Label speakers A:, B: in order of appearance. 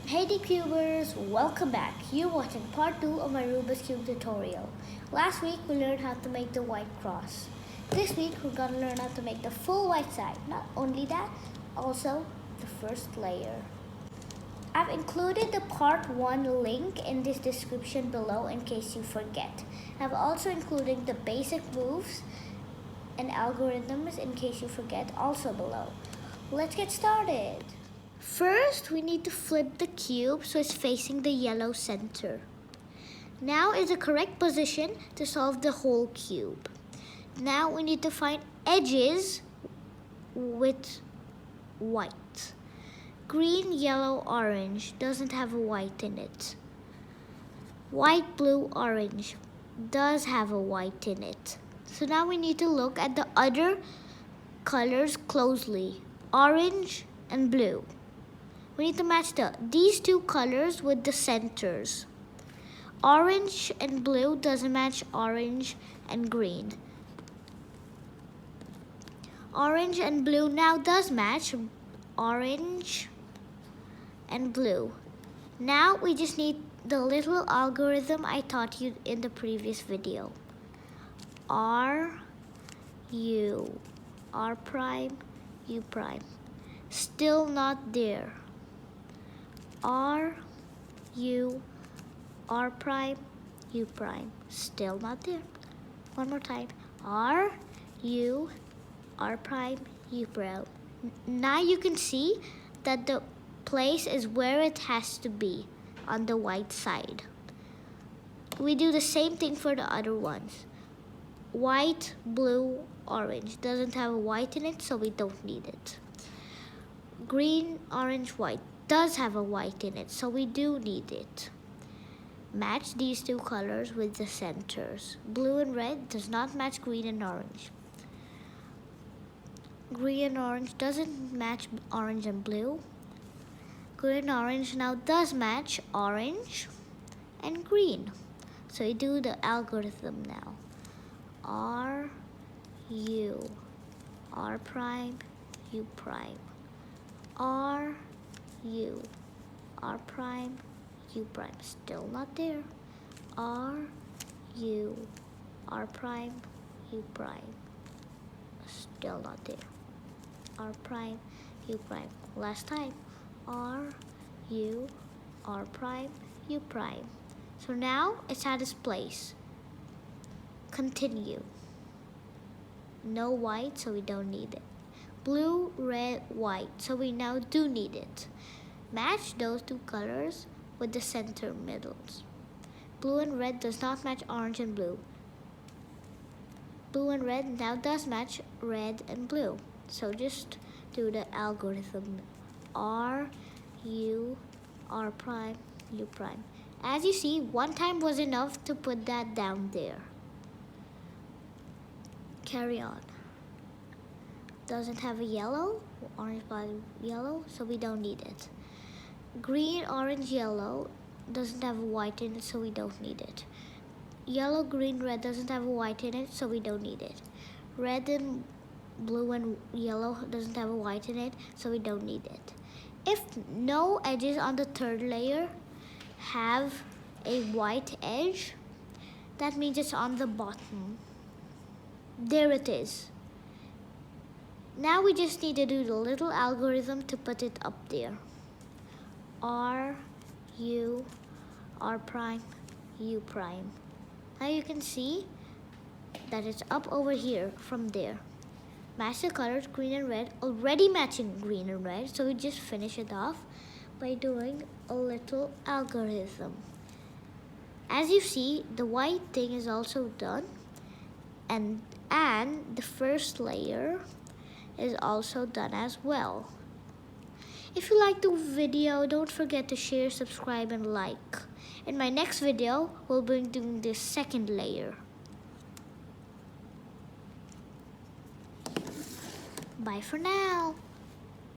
A: Hey Cubers, welcome back. You're watching part 2 of my Rubik's Cube tutorial. Last week we learned how to make the white cross. This week we're going to learn how to make the full white side. Not only that, also the first layer. I've included the part 1 link in this description below in case you forget. I've also included the basic moves and algorithms in case you forget also below. Let's get started. First, we need to flip the cube so it's facing the yellow center. Now is the correct position to solve the whole cube. Now we need to find edges with white. Green, yellow, orange doesn't have a white in it. White, blue, orange does have a white in it. So now we need to look at the other colors closely. Orange and blue. We need to match these two colors with the centers. Orange and blue doesn't match orange and green. Orange and blue now does match orange and blue. Now we just need the little algorithm I taught you in the previous video. R, U, R prime, U prime. Still not there. R, U, R prime, U prime. Still not there. One more time. R, U, R prime, U prime. Now you can see that the place is where it has to be on the white side. We do the same thing for the other ones. White, blue, orange. Doesn't have a white in it, so we don't need it. Green, orange, white. Does have a white in it, so we do need it. Match these two colors with the centers. Blue and red does not match green and orange. Green and orange doesn't match orange and blue. Green and orange now does match orange and green. So we do the algorithm now. R, U, R prime, U prime. R, U, R prime, U prime. Still not there. R, U, R prime, U prime. Still not there. R prime, U prime. Last time. R, U, R prime, U prime. So now it's at its place. Continue. No white, so we don't need it. Blue, red, white, so we now do need it. Match those two colors with the center middles. Blue and red does not match orange and blue. Blue and red now does match red and blue. So just do the algorithm. R, U, R prime, U prime. As you see, one time was enough to put that down there. Carry on. Doesn't have a yellow, orange, blue, yellow, so we don't need it. Green, orange, yellow doesn't have a white in it, so we don't need it. Yellow, green, red doesn't have a white in it, so we don't need it. Red and blue and yellow doesn't have a white in it, so we don't need it. If no edges on the third layer have a white edge, that means it's on the bottom. There it is. Now we just need to do the little algorithm to put it up there. R, U, R prime, U prime. Now you can see that it's up over here from there. Match the colors green and red, already matching green and red, so we just finish it off by doing a little algorithm. As you see, the white thing is also done, and the first layer is also done as well. If you liked the video, don't forget to share, subscribe, and like. In my next video, we'll be doing the second layer. Bye for now.